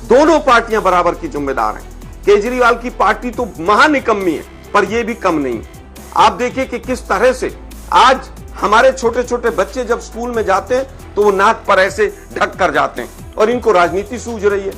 दोनों पार्टियां बराबर की जिम्मेदार हैं। केजरीवाल की पार्टी तो महानिकम्मी है, पर यह भी कम नहीं। आप देखिए कि किस तरह से आज हमारे छोटे छोटे बच्चे जब स्कूल में जाते हैं तो वो नाक पर ऐसे ढक कर जाते हैं और इनको राजनीति सूझ रही है।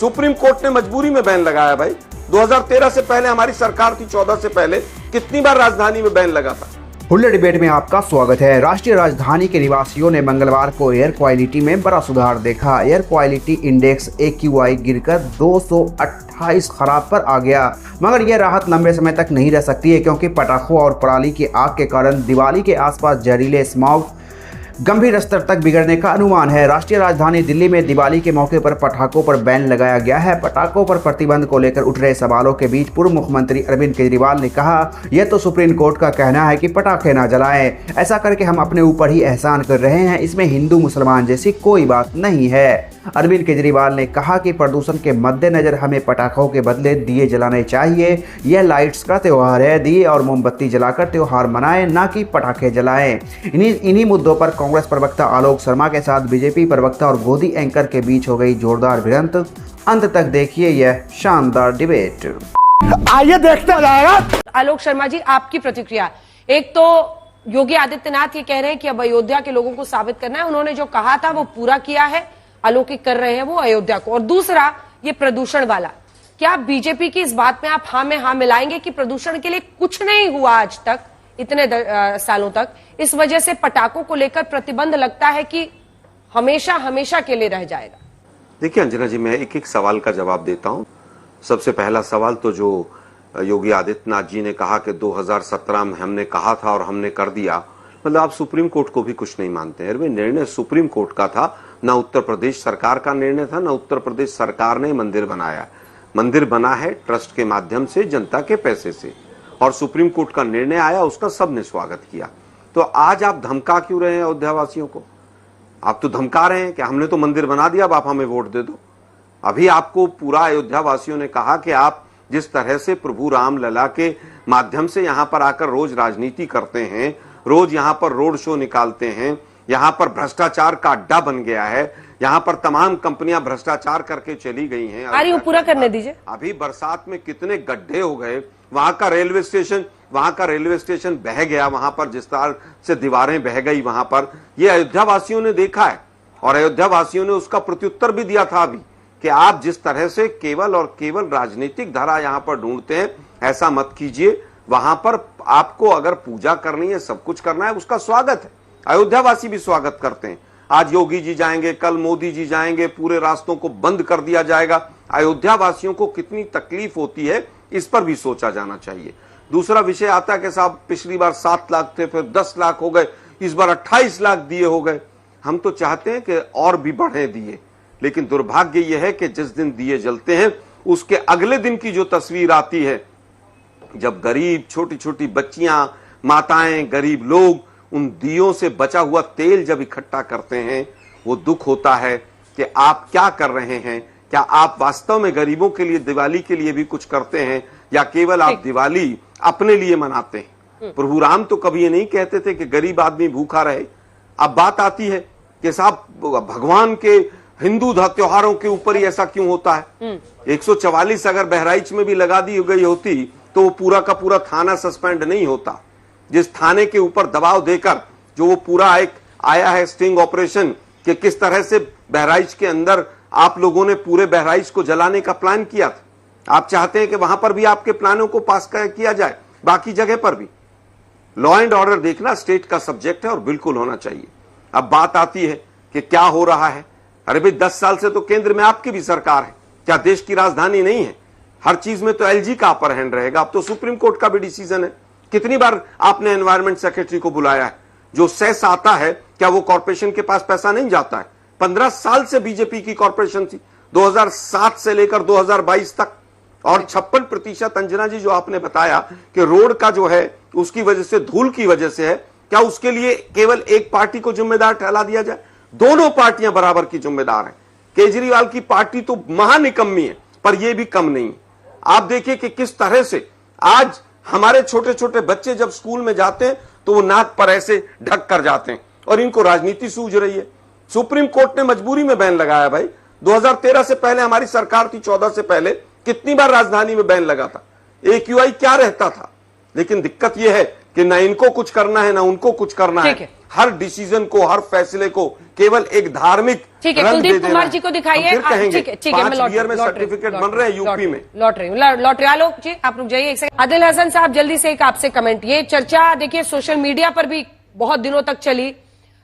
सुप्रीम कोर्ट ने मजबूरी में बैन लगाया भाई। 2013 से पहले हमारी सरकार थी, 14 से पहले कितनी बार राजधानी में बैन लगा था। हुल्लड़ डिबेट में आपका स्वागत है। राष्ट्रीय राजधानी के निवासियों ने मंगलवार को एयर क्वालिटी में बड़ा सुधार देखा। एयर क्वालिटी इंडेक्स AQI गिरकर 228 खराब पर आ गया, मगर यह राहत लंबे समय तक नहीं रह सकती है, क्योंकि पटाखों और पराली की आग के कारण दिवाली के आसपास जहरीले स्मॉग गंभीर स्तर तक बिगड़ने का अनुमान है। राष्ट्रीय राजधानी दिल्ली में दिवाली के मौके पर पटाखों पर बैन लगाया गया है। पटाखों पर प्रतिबंध को लेकर उठ रहे सवालों के बीच पूर्व मुख्यमंत्री अरविंद केजरीवाल ने कहा, यह तो सुप्रीम कोर्ट का कहना है कि पटाखे ना जलाएं। ऐसा करके हम अपने ऊपर ही एहसान कर रहे हैं, इसमें हिंदू मुसलमान जैसी कोई बात नहीं है। अरविंद केजरीवाल ने कहा कि प्रदूषण के मद्देनजर हमें पटाखों के बदले दिए जलाने चाहिए। यह लाइट्स का त्यौहार है, दिए और मोमबत्ती जलाकर त्यौहार मनाएं, ना कि पटाखे जलाएं। इन्हीं मुद्दों पर कांग्रेस प्रवक्ता आलोक शर्मा के साथ बीजेपी प्रवक्ता और गोदी एंकर के बीच हो गई जोरदार भिड़ंत। अंत तक देखिए यह शानदार डिबेट। आइए देखते जाएगा। आलोक शर्मा जी, आपकी प्रतिक्रिया। एक तो योगी आदित्यनाथ ये कह रहे हैं कि अब अयोध्या के लोगों को साबित करना है, उन्होंने जो कहा था वो पूरा किया है, अलौकिक कर रहे हैं वो अयोध्या को। और दूसरा ये प्रदूषण वाला, क्या बीजेपी की इस बात में आप हाँ में हाँ मिलाएंगे कि प्रदूषण के लिए कुछ नहीं हुआ आज तक, इतने सालों तक, इस वजह से पटाखों को लेकर प्रतिबंध लगता है कि हमेशा हमेशा के लिए रह जाएगा? देखिए अंजना जी, मैं एक एक सवाल का जवाब देता हूं। सबसे पहला सवाल तो जो योगी आदित्यनाथ जी ने कहा कि 2017 में हमने कहा था और हमने कर दिया, मतलब आप सुप्रीम कोर्ट को भी कुछ नहीं मानते हैं। अरे निर्णय सुप्रीम कोर्ट का था, ना उत्तर प्रदेश सरकार का निर्णय था, ना उत्तर प्रदेश सरकार ने मंदिर बनाया। मंदिर बना है ट्रस्ट के माध्यम से, जनता के पैसे से, और सुप्रीम कोर्ट का निर्णय आया, उसका सबने स्वागत किया। तो आज आप धमका क्यों रहे हैं अयोध्या वासियों को? आप तो धमका रहे हैं कि हमने तो मंदिर बना दिया, अब आप हमें वोट दे दो। अभी आपको पूरा अयोध्या वासियों ने कहा कि आप जिस तरह से प्रभु राम लला के माध्यम से यहां पर आकर रोज राजनीति करते हैं, रोज यहां पर रोड शो निकालते हैं, यहां पर भ्रष्टाचार का अड्डा बन गया है, यहां पर तमाम कंपनियां भ्रष्टाचार करके चली गई हैं। अरे पूरा करने दीजिए। अभी बरसात में कितने गड्ढे हो गए, वहां का रेलवे स्टेशन बह गया, वहां पर जिस तरह से दीवारें बह गई, वहां पर ये अयोध्या वासियों ने देखा है और अयोध्या वासियों ने उसका प्रत्युत्तर भी दिया था अभी कि आप जिस तरह से केवल और केवल राजनीतिक धारा यहां पर ढूंढते हैं, ऐसा मत कीजिए। वहां पर आपको अगर पूजा करनी है, सब कुछ करना है, उसका स्वागत है, अयोध्या वासी भी स्वागत करते हैं। आज योगी जी जाएंगे, कल मोदी जी जाएंगे, पूरे रास्तों को बंद कर दिया जाएगा। अयोध्या वासियों को कितनी तकलीफ होती है, इस पर भी सोचा जाना चाहिए। दूसरा विषय आता है कि साहब पिछली बार 7 लाख थे, फिर 10 लाख हो गए, इस बार 28 लाख दिए हो गए। हम तो चाहते हैं कि और भी बढ़े दिए, लेकिन दुर्भाग्य यह है कि जिस दिन दिए जलते हैं उसके अगले दिन की जो तस्वीर आती है, जब गरीब छोटी छोटी बच्चियां, माताएं, गरीब लोग उन दियों से बचा हुआ तेल जब इकट्ठा करते हैं, वो दुख होता है कि आप क्या कर रहे हैं। क्या आप वास्तव में गरीबों के लिए, दिवाली के लिए भी कुछ करते हैं, या केवल आप दिवाली अपने लिए मनाते हैं? प्रभु राम तो कभी ये नहीं कहते थे कि गरीब आदमी भूखा रहे। अब बात आती है कि साहब भगवान के हिंदू त्योहारों के ऊपर ही ऐसा क्यों होता है? 144 अगर बहराइच में भी लगा दी गई होती तो वो पूरा का पूरा थाना सस्पेंड नहीं होता। जिस थाने के ऊपर दबाव देकर जो वो पूरा एक आया है स्टिंग ऑपरेशन कि किस तरह से बहराइच के अंदर आप लोगों ने पूरे बहराइच को जलाने का प्लान किया था। आप चाहते हैं कि वहां पर भी आपके प्लानों को पास किया जाए, बाकी जगह पर भी। लॉ एंड ऑर्डर देखना स्टेट का सब्जेक्ट है और बिल्कुल होना चाहिए। अब बात आती है कि क्या हो रहा है। अरे भाई 10 साल से तो केंद्र में आपकी भी सरकार है, क्या देश की राजधानी नहीं है? हर चीज में तो एलजी का अपर हैंड रहेगा। अब तो सुप्रीम कोर्ट का भी डिसीजन है। कितनी बार आपने एनवायरमेंट सेक्रेटरी को बुलाया है? जो सेस आता है, क्या वो कॉर्पोरेशन के पास पैसा नहीं जाता है? 15 साल से बीजेपी की कॉर्पोरेशन थी, 2007 से लेकर 2022 तक, और 56% अंजना जी जो आपने बताया कि रोड का जो है उसकी वजह से, धूल की वजह से है, क्या उसके लिए केवल एक पार्टी को जिम्मेदार ठहरा दिया जाए? दोनों पार्टियां बराबर की जिम्मेदार हैं। केजरीवाल की पार्टी तो महानिकम्मी है, पर यह भी कम नहीं। आप देखिए कि किस तरह से आज हमारे छोटे छोटे बच्चे जब स्कूल में जाते हैं तो वो नाक पर ऐसे ढक कर जाते हैं और इनको राजनीति सूझ रही है। सुप्रीम कोर्ट ने मजबूरी में बैन लगाया भाई। 2013 से पहले हमारी सरकार थी, 14 से पहले कितनी बार राजधानी में बैन लगा था, AQI क्या रहता था। लेकिन दिक्कत यह है कि ना इनको कुछ करना है ना उनको कुछ करना है। हर डिसीजन को, हर फैसले को केवल एक धार्मिक रंग दे देना। कुमार जी को दिखाइए। फिर कहेंगे ठीक है, 5 ईयर में सर्टिफिकेट बन रहे हैं यूपी में। लौट रहे आलोक जी, आप रुक जाइए एक सेकंड। आदिल हसन साहब, जल्दी से एक आपसे कमेंट। ये चर्चा देखिए सोशल मीडिया पर भी बहुत दिनों तक चली।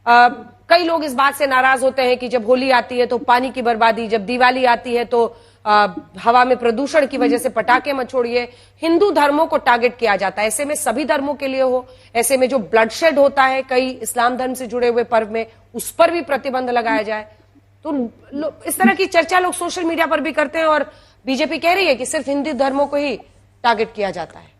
कई लोग इस बात से नाराज होते हैं कि जब होली आती है तो पानी की बर्बादी, जब दिवाली आती है तो हवा में प्रदूषण की वजह से पटाखे मत छोड़िए। हिंदू धर्मों को टारगेट किया जाता है, ऐसे में सभी धर्मों के लिए हो, ऐसे में जो ब्लडशेड होता है कई इस्लाम धर्म से जुड़े हुए पर्व में, उस पर भी प्रतिबंध लगाया जाए। तो इस तरह की चर्चा लोग सोशल मीडिया पर भी करते हैं और बीजेपी कह रही है कि सिर्फ हिंदू धर्मों को ही टारगेट किया जाता है।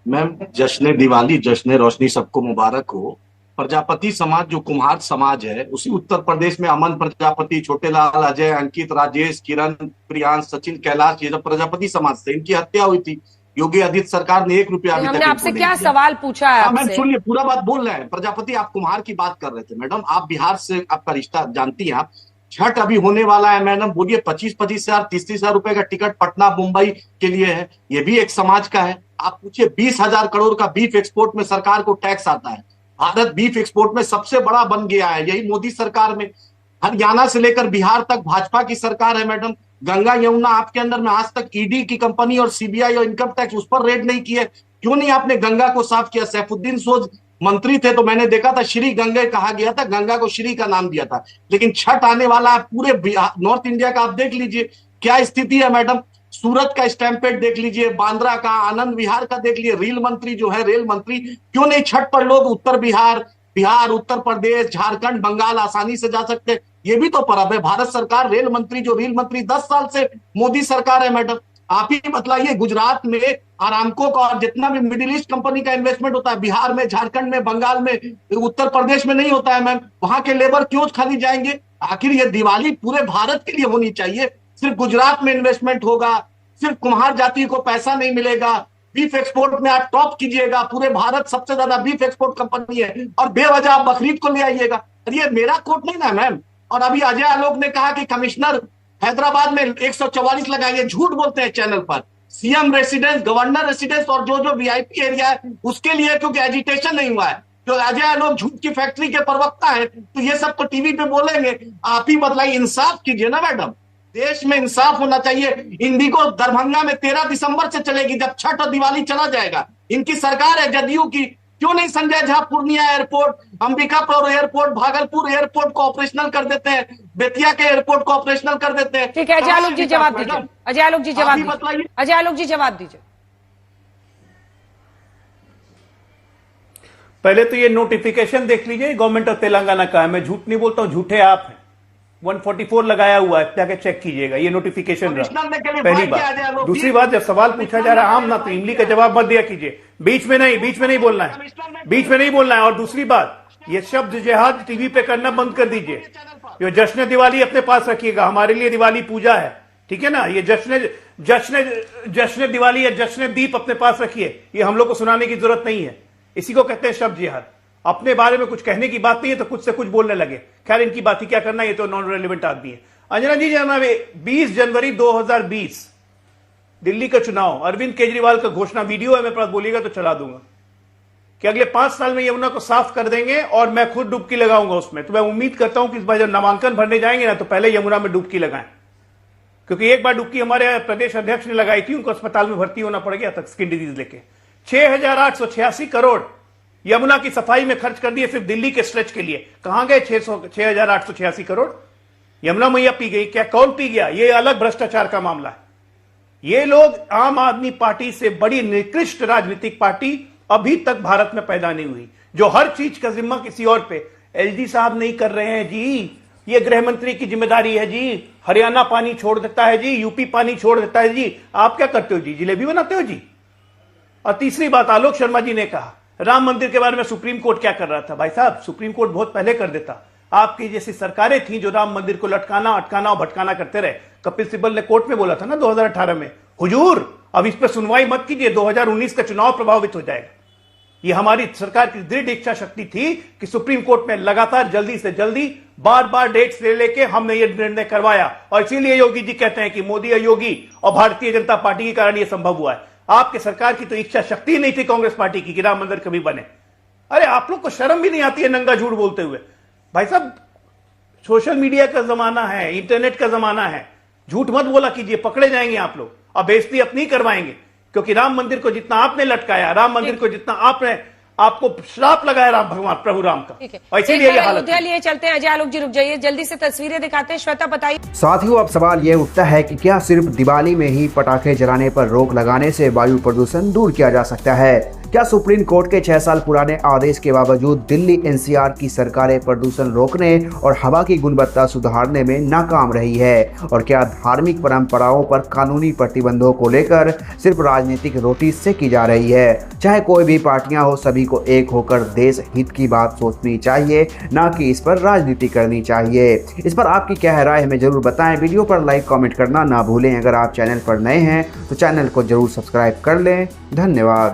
मैम, जश्न दिवाली, जश्न रोशनी सबको मुबारक हो। प्रजापति समाज जो कुम्हार समाज है, उसी उत्तर प्रदेश में अमन प्रजापति, छोटेलाल, अजय, अंकित, राजेश, किरण, प्रियांश, सचिन, कैलाश, ये जब प्रजापति समाज से इनकी हत्या हुई थी, योगी आदित्य सरकार ने 1 रुपया अभी तक हमने आपसे क्या सवाल पूछा है? मैम सुनिए, पूरा बात बोल रहे हैं। प्रजापति, आप कुम्हार की बात कर रहे थे मैडम, आप बिहार से आपका रिश्ता जानती हैं आप। छठ अभी होने वाला है मैडम, बोलिए 25-25 हजार 30-30 हजार रुपए का टिकट पटना मुंबई के लिए है, ये भी एक समाज का है। आप पूछिए 20,000 करोड़ का बीफ एक्सपोर्ट में सरकार को टैक्स आता है। भारत बीफ एक्सपोर्ट में सबसे बड़ा बन गया है, यही मोदी सरकार में। हरियाणा से लेकर बिहार तक भाजपा की सरकार है मैडम। गंगा यमुना आपके अंदर में आज तक ईडी की कंपनी और सीबीआई और इनकम टैक्स उस पर रेड नहीं किए। क्यों नहीं आपने गंगा को साफ किया? सैफुद्दीन सोज मंत्री थे तो मैंने देखा था श्री गंगे कहा गया था, गंगा को श्री का नाम दिया था। लेकिन छठ आने वाला है, पूरे नॉर्थ इंडिया का आप देख लीजिए क्या स्थिति है मैडम। सूरत का स्टैम्पेड देख लीजिए, बांद्रा का, आनंद विहार का देख लीजिए। रेल मंत्री जो है, रेल मंत्री, क्यों नहीं छठ पर लोग उत्तर बिहार, उत्तर प्रदेश, झारखंड, बंगाल आसानी से जा सकते? ये भी तो पर्व है। भारत सरकार रेल मंत्री, जो रेल मंत्री 10 साल से मोदी सरकार है मैडम। आप ही बतलाइए, गुजरात में आरामको का और जितना भी मिडिल ईस्ट कंपनी का इन्वेस्टमेंट होता है, बिहार में, झारखंड में, बंगाल में, उत्तर प्रदेश में नहीं होता है मैम। वहां के लेबर क्यों खाली जाएंगे? आखिर ये दिवाली पूरे भारत के लिए होनी चाहिए। सिर्फ गुजरात में इन्वेस्टमेंट होगा, सिर्फ कुम्हार जाति को पैसा नहीं मिलेगा। बीफ एक्सपोर्ट में आप टॉप कीजिएगा, पूरे भारत सबसे ज्यादा बीफ एक्सपोर्ट कंपनी है, और बेवजह आप बकरीद को ले आइएगा। ये मेरा कोट नहीं ना मैम। और अभी अजय आलोक ने कहा कि कमिश्नर हैदराबाद में 144 लगाएंगे, झूठ बोलते हैं चैनल पर। सीएम रेसिडेंस, गवर्नर रेसिडेंस और जो वीआईपी एरिया है उसके लिए, क्योंकि एजिटेशन नहीं हुआ है। जो अजय आलोक झूठ की फैक्ट्री के प्रवक्ता है, तो ये सब तो टीवी पे बोलेंगे। आप ही बतलाइए, इंसाफ कीजिए ना मैडम। देश में इंसाफ होना चाहिए। इंडिगो दरभंगा में 13 दिसंबर से चलेगी, जब छठ और दिवाली चला जाएगा। इनकी सरकार है जदयू की। क्यों नहीं Sanjay Jha Purnia airport, Ambikapur airport, Bhagalpur airport को ऑपरेशनल कर देते हैं, बेतिया के एयरपोर्ट को ऑपरेशनल कर देते हैं? ठीक है, अजय आलोक जी जवाब दीजिए। अजय आलोक जी जवाब दीजिए। अजय आलोक जी जवाब दीजिए। पहले तो ये नोटिफिकेशन देख लीजिए, गवर्नमेंट ऑफ तेलंगाना का है। मैं झूठ नहीं बोलता हूं, झूठे आप हैं। 144 लगाया हुआ है, जाके चेक कीजिएगा, ये नोटिफिकेशन रहा। पहली बात। दूसरी बात, जब सवाल पूछा जा रहा है आम ना, तो इमली का जवाब मत दिया कीजिए। बीच में नहीं बोलना है, बीच में नहीं बोलना है। और दूसरी बात, ये शब्द जिहाद टीवी पे करना बंद कर दीजिए। ये जश्न दिवाली अपने पास रखिएगा, हमारे लिए दिवाली पूजा है, ठीक है ना। ये जश्न दिवाली या जश्न दीप अपने पास रखिए, ये हम लोग को सुनाने की जरूरत नहीं है। इसी को कहते हैं शब्द जिहाद। अपने बारे में कुछ कहने की बात नहीं है तो कुछ से कुछ बोलने लगे। खैर, इनकी बात ही क्या करना, ये तो नॉन रेलिवेंट आदमी है। अंजना जी, 20 जनवरी 2020 दिल्ली का चुनाव, अरविंद केजरीवाल का घोषणा वीडियो है, मेरे पास, बोलिएगा तो चला दूंगा कि अगले 5 साल में यमुना को साफ कर देंगे और मैं खुद डुबकी लगाऊंगा उसमें। तो मैं उम्मीद करता हूं कि इस बार जब नामांकन भरने जाएंगे ना, तो पहले यमुना में डुबकी लगाएं, क्योंकि एक बार डुबकी हमारे प्रदेश अध्यक्ष ने लगाई थी, उनको अस्पताल में भर्ती होना पड़ गया था स्किन डिजीज लेके। 6,886 करोड़ यमुना की सफाई में खर्च कर दिए सिर्फ दिल्ली के स्ट्रेच के लिए। कहां गए 6,886 करोड़? यमुना मैया पी गई क्या? कौन पी गया? ये अलग भ्रष्टाचार का मामला है। ये लोग, आम आदमी पार्टी से बड़ी निकृष्ट राजनीतिक पार्टी अभी तक भारत में पैदा नहीं हुई, जो हर चीज का जिम्मा किसी और पे। एलजी साहब नहीं कर रहे हैं जी, ये गृह मंत्री की जिम्मेदारी है जी। हरियाणा पानी छोड़ देता है जी, यूपी पानी छोड़ देता है जी। आप क्या करते हो जी? जिलेबी बनाते हो जी। और तीसरी बात, आलोक शर्मा जी ने कहा राम मंदिर के बारे में सुप्रीम कोर्ट क्या कर रहा था। भाई साहब, सुप्रीम कोर्ट बहुत पहले कर देता। आपकी जैसी सरकारें थी जो राम मंदिर को लटकाना, अटकाना और भटकाना करते रहे। कपिल सिब्बल ने कोर्ट में बोला था ना 2018 में, हुजूर अब इस पर सुनवाई मत कीजिए, 2019 का चुनाव प्रभावित हो जाएगा। ये हमारी सरकार की दृढ़ इच्छा शक्ति थी कि सुप्रीम कोर्ट में लगातार जल्दी से जल्दी बार बार डेट्स ले लेके हमने ये निर्णय करवाया, और इसीलिए योगी जी कहते हैं कि मोदी और योगी और भारतीय जनता पार्टी के कारण ये संभव हुआ है। आपके सरकार की तो इच्छा शक्ति नहीं थी कांग्रेस पार्टी की कि राम मंदिर कभी बने। अरे आप लोग को शर्म भी नहीं आती है नंगा झूठ बोलते हुए? भाई साहब, सोशल मीडिया का जमाना है, इंटरनेट का जमाना है, झूठ मत बोला कीजिए, पकड़े जाएंगे आप लोग और बेइज्जती अपनी करवाएंगे। क्योंकि राम मंदिर को जितना आपने लटकाया, राम मंदिर को जितना आपको श्राप लगाया राम भगवान प्रभु राम का, और इसीलिए ये हालत है। लिए चलते हैं। अजय आलोक जी रुक जाइए, जल्दी से तस्वीरें दिखाते हैं। श्वेता बताइए। साथियों, अब सवाल यह उठता है कि क्या सिर्फ दिवाली में ही पटाखे जलाने पर रोक लगाने से वायु प्रदूषण दूर किया जा सकता है? क्या सुप्रीम कोर्ट के 6 साल पुराने आदेश के बावजूद दिल्ली एनसीआर की सरकारें प्रदूषण रोकने और हवा की गुणवत्ता सुधारने में नाकाम रही है? और क्या धार्मिक परंपराओं पर कानूनी प्रतिबंधों को लेकर सिर्फ राजनीतिक रोटी से की जा रही है? चाहे कोई भी पार्टियां हो, सभी को एक होकर देश हित की बात सोचनी चाहिए, ना कि इस पर राजनीति करनी चाहिए। इस पर आपकी क्या है राय, हमें जरूर बताएं। वीडियो पर लाइक कमेंट करना ना भूलें। अगर आप चैनल पर नए हैं तो चैनल को जरूर सब्सक्राइब कर लें। धन्यवाद।